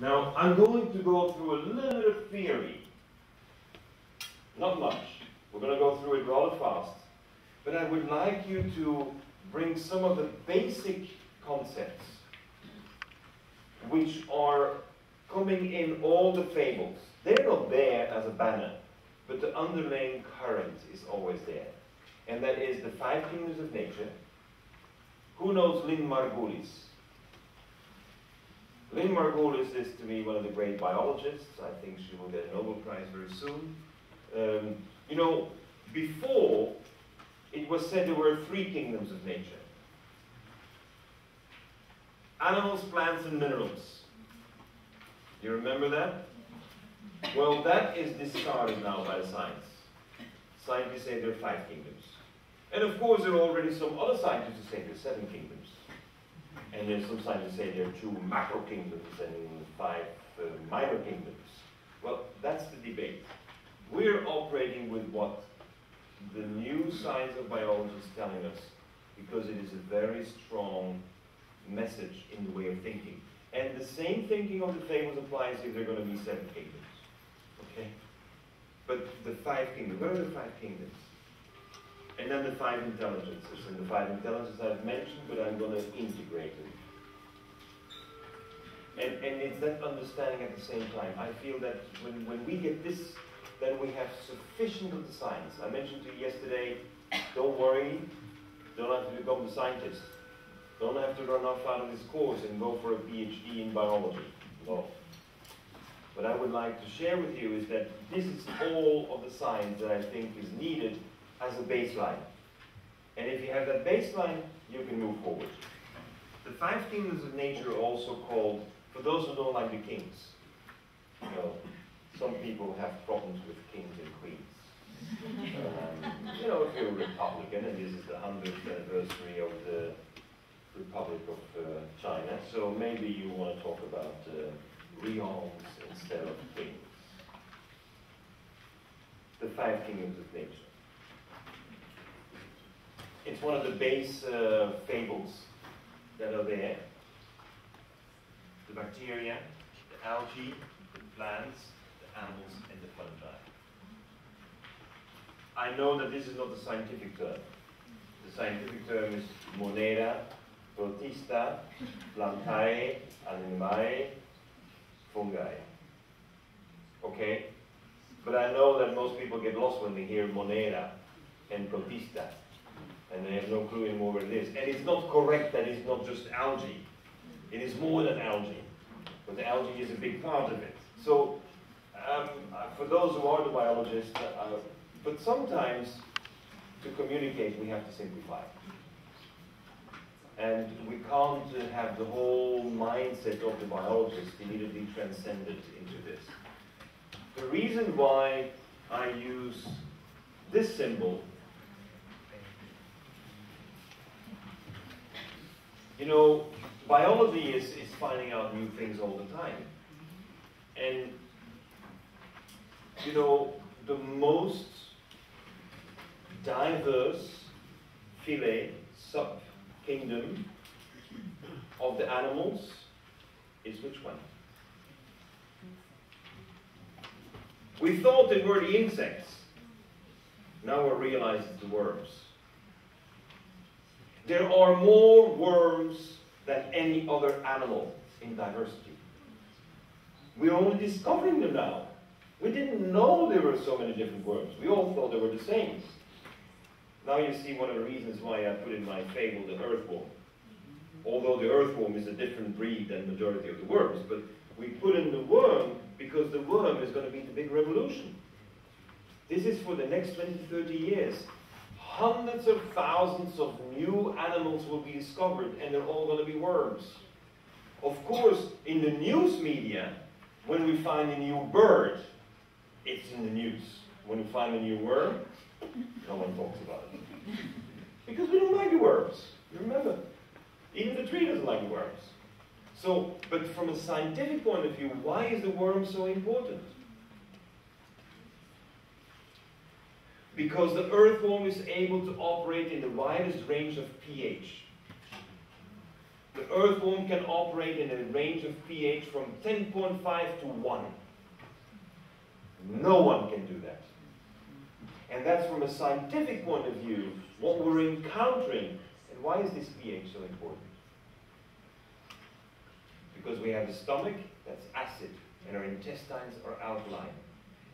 Now, I'm going to go through a little bit of theory. Not much. We're going to go through it rather fast. But I would like you to bring some of the basic concepts which are coming in all the fables. They're not there as a banner, but the underlying current is always there. And that is the 5 kingdoms of nature. Who knows Lynn Margulis? Lynn Margulis is, to me, one of the great biologists. I think she will get a Nobel Prize very soon. You know, before, it was said there were 3 kingdoms of nature. Animals, plants, and minerals. You remember that? Well, that is discarded now by science. Scientists say there are 5 kingdoms. And of course, there are already some other scientists who say there are 7 kingdoms. And there's some scientists who say there are 2 macro kingdoms and 5 minor kingdoms. Well, that's the debate. We're operating with what the new science of biology is telling us, because it is a very strong message in the way of thinking. And the same thinking of the fables applies if there are going to be 7 kingdoms. Okay? But the 5 kingdoms, what are the 5 kingdoms? And then the 5 intelligences. And the 5 intelligences I've mentioned, but I'm going to integrate them. And it's that understanding at the same time. I feel that when we get this, then we have sufficient of the science. I mentioned to you yesterday, don't worry, don't have to become a scientist. Don't have to run off out of this course and go for a PhD in biology. No. What I would like to share with you is that this is all of the science that I think is needed as a baseline. And if you have that baseline, you can move forward. The 5 kingdoms of nature are also called, for those who don't like the kings, you know, some people have problems with kings and queens. You know, if you're a Republican, and this is the 100th anniversary of the Republic of China, so maybe you want to talk about realms instead of kings. The 5 kingdoms of nature. It's one of the base fables that are there. The bacteria, the algae, the plants, the animals, and the fungi. I know that this is not a scientific term. The scientific term is monera, protista, plantae, animae, fungi. Okay? But I know that most people get lost when they hear monera and protista. And they have no clue anymore what it is. And it's not correct that it's not just algae. It is more than algae. But the algae is a big part of it. So, for those who are the biologists, but sometimes to communicate we have to simplify. And we can't have the whole mindset of the biologist immediately transcended into this. The reason why I use this symbol, you know, biology is finding out new things all the time. And, you know, the most diverse fillet, sub-kingdom of the animals is which one? We thought it were the insects. Now we realize it's the worms. There are more worms than any other animal in diversity. We're only discovering them now. We didn't know there were so many different worms. We all thought they were the same. Now you see one of the reasons why I put in my fable the earthworm. Although the earthworm is a different breed than the majority of the worms, but we put in the worm because the worm is going to be the big revolution. This is for the next 20, 30 years. Hundreds of thousands of new animals will be discovered, and they're all going to be worms. Of course, in the news media, when we find a new bird, it's in the news. When we find a new worm, no one talks about it. Because we don't like the worms. You remember? Even the tree doesn't like the worms. So, but from a scientific point of view, why is the worm so important? Because the earthworm is able to operate in the widest range of pH. The earthworm can operate in a range of pH from 10.5 to 1. No one can do that. And that's from a scientific point of view, what we're encountering. And why is this pH so important? Because we have a stomach that's acid, and our intestines are alkaline.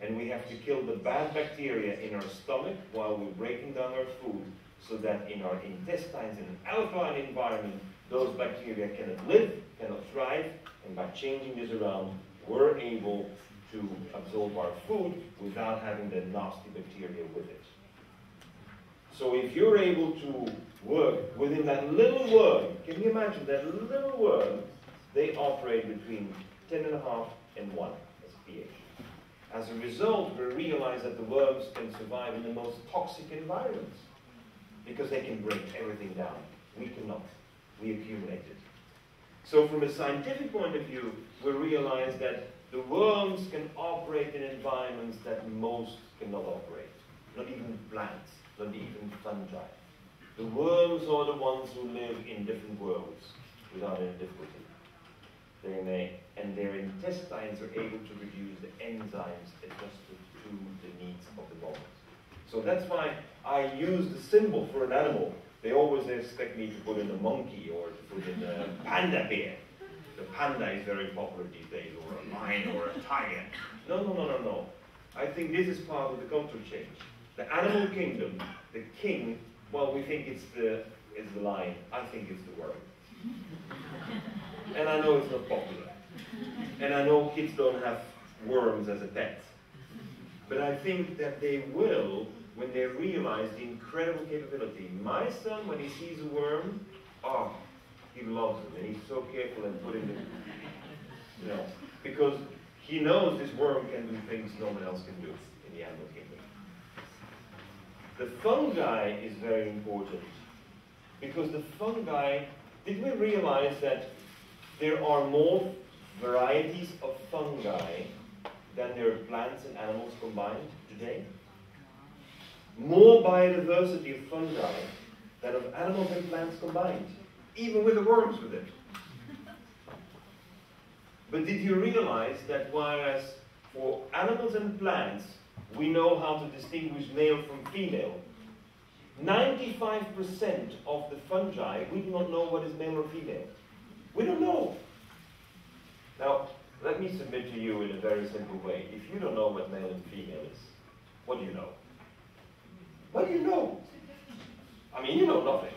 And we have to kill the bad bacteria in our stomach while we're breaking down our food, so that in our intestines, in an alkaline environment, those bacteria cannot live, cannot thrive, and by changing this around, we're able to absorb our food without having the nasty bacteria with it. So if you're able to work within that little worm, can you imagine that little worm? They operate between 10.5 and 1 as pH. As a result, we realize that the worms can survive in the most toxic environments because they can break everything down. We cannot. We accumulate it. So from a scientific point of view, we realize that the worms can operate in environments that most cannot operate. Not even plants, not even fungi. The worms are the ones who live in different worlds without any difficulty. And their intestines are able to produce the enzymes adjusted to the needs of the moment. So that's why I use the symbol for an animal. They always expect me to put in a monkey or to put in a panda bear. The panda is very popular these days, or a lion or a tiger. No. I think this is part of the culture change. The animal kingdom, the king, well, we think it's the lion. I think it's the worm. And I know it's not popular. And I know kids don't have worms as a pet. But I think that they will when they realize the incredible capability. My son, when he sees a worm, he loves it. And he's so careful and putting it, because he knows this worm can do things no one else can do in the animal kingdom. The fungi is very important. Because the fungi, did we realize that there are more varieties of fungi than there are plants and animals combined today? More biodiversity of fungi than of animals and plants combined, even with the worms with it. But did you realize that whereas for animals and plants, we know how to distinguish male from female, 95% of the fungi, we do not know what is male or female. We don't know. Now, let me submit to you in a very simple way. If you don't know what male and female is, what do you know? What do you know? I mean, you know nothing.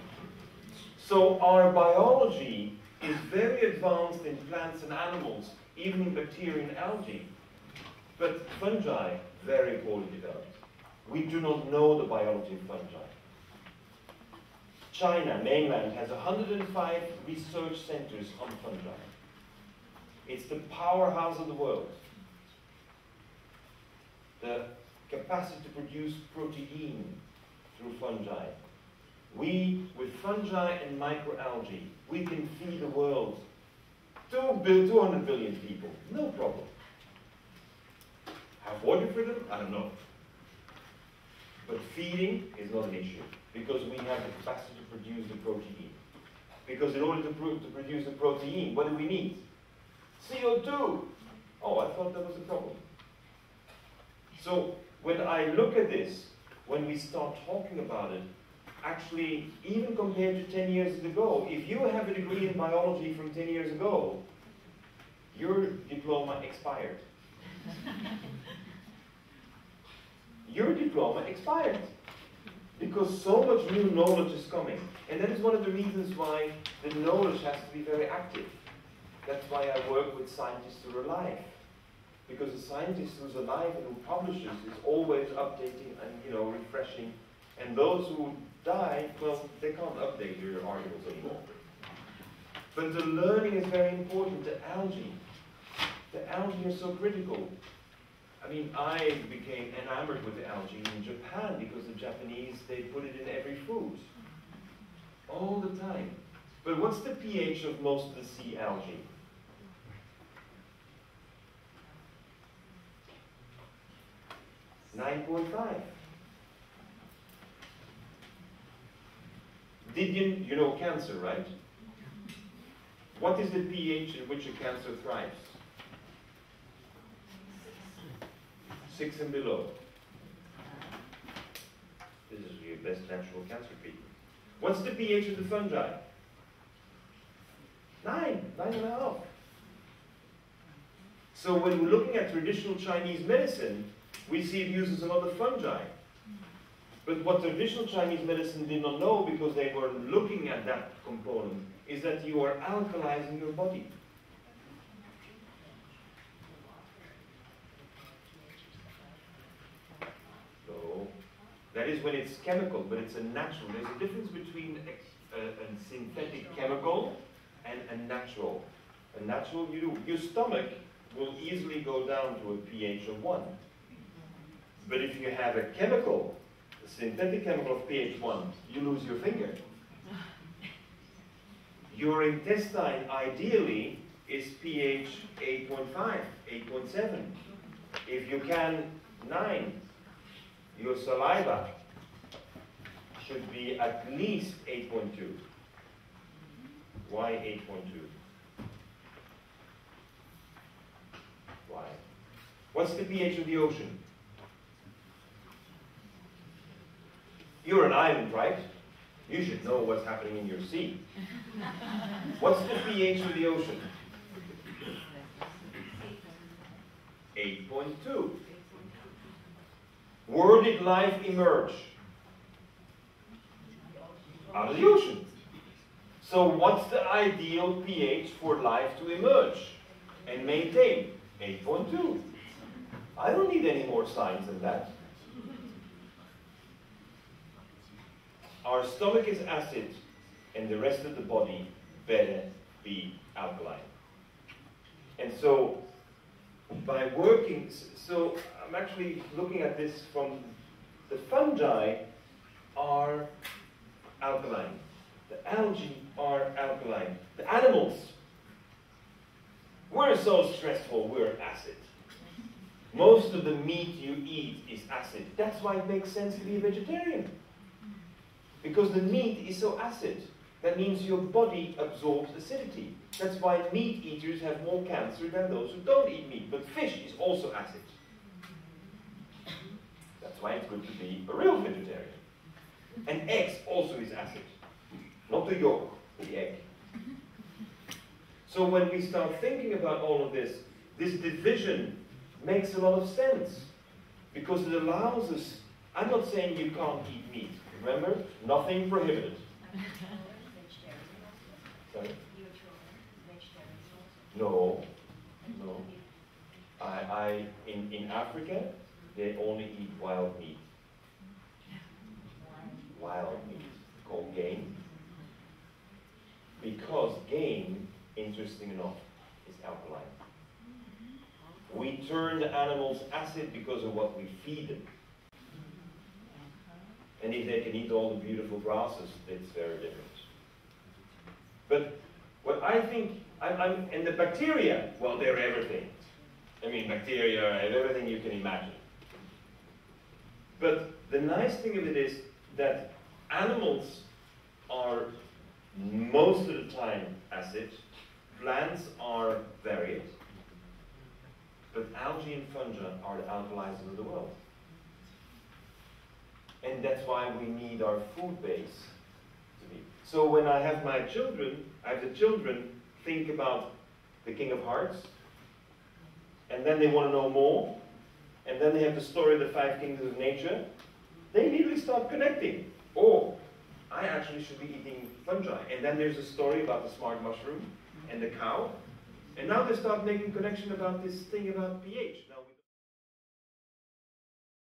So our biology is very advanced in plants and animals, even in bacteria and algae. But fungi, very poorly developed. We do not know the biology of fungi. China, mainland, has 105 research centers on fungi. It's the powerhouse of the world. The capacity to produce protein through fungi. We, with fungi and microalgae, we can feed the world. 200 billion people, no problem. Have water for them? I don't know. But feeding is not an issue, because we have the capacity to produce the protein. Because in order to produce the protein, what do we need? CO2. Oh, I thought that was a problem. So when I look at this, when we start talking about it, actually, even compared to 10 years ago, if you have a degree in biology from 10 years ago, your diploma expired. Your diploma expired. Because so much new knowledge is coming. And that is one of the reasons why the knowledge has to be very active. That's why I work with scientists who are alive. Because a scientist who's alive and who publishes is always updating and refreshing. And those who die, well, they can't update their articles anymore. But the learning is very important. The algae are so critical. I mean, I became enamored with the algae in Japan because the Japanese, they put it in every food. All the time. But what's the pH of most of the sea algae? 9.5. You know cancer, right? What is the pH in which a cancer thrives? 6 and below. This is your best natural cancer treatment. What's the pH of the fungi? 9.5. So when we're looking at traditional Chinese medicine, we see it uses a lot of fungi. But what traditional Chinese medicine did not know, because they were looking at that component, is that you are alkalizing your body. So that is when it's chemical, but it's a natural. There's a difference between a synthetic chemical and a natural. A natural, your stomach will easily go down to a pH of 1. But if you have a chemical, a synthetic chemical of pH 1, you lose your finger. Your intestine, ideally, is pH 8.5, 8.7. If you can, 9. Your saliva should be at least 8.2. Why 8.2? Why? What's the pH of the ocean? You're an island, right? You should know what's happening in your sea. What's the pH of the ocean? 8.2. Where did life emerge? Out of the ocean. So what's the ideal pH for life to emerge and maintain? 8.2. I don't need any more science than that. Our stomach is acid, and the rest of the body better be alkaline. And so, by working, so I'm actually looking at this from the fungi are alkaline. The algae are alkaline. The animals, we're so stressful, we're acid. Most of the meat you eat is acid. That's why it makes sense to be a vegetarian. Because the meat is so acid. That means your body absorbs acidity. That's why meat eaters have more cancer than those who don't eat meat. But fish is also acid. That's why it's good to be a real vegetarian. And eggs also is acid. Not the yolk, the egg. So when we start thinking about all of this, this division makes a lot of sense. Because it allows us, I'm not saying you can't eat meat. Remember, nothing prohibited. Sorry? No, no. In Africa, they only eat wild meat. Wild meat, called game. Because game, interesting enough, is alkaline. We turn the animals acid because of what we feed them. And if they can eat all the beautiful grasses, it's very different. But what I think, and the bacteria, well, they're everything. I mean, bacteria are everything you can imagine. But the nice thing of it is that animals are most of the time acid, plants are varied, but algae and fungi are the alkalizers of the world. And that's why we need our food base to be. So when I have my children, I have the children think about the King of Hearts, and then they want to know more, and then they have the story of the 5 kingdoms of nature, they immediately start connecting. Oh, I actually should be eating fungi. And then there's a story about the smart mushroom and the cow, and now they start making connection about this thing about pH. Now,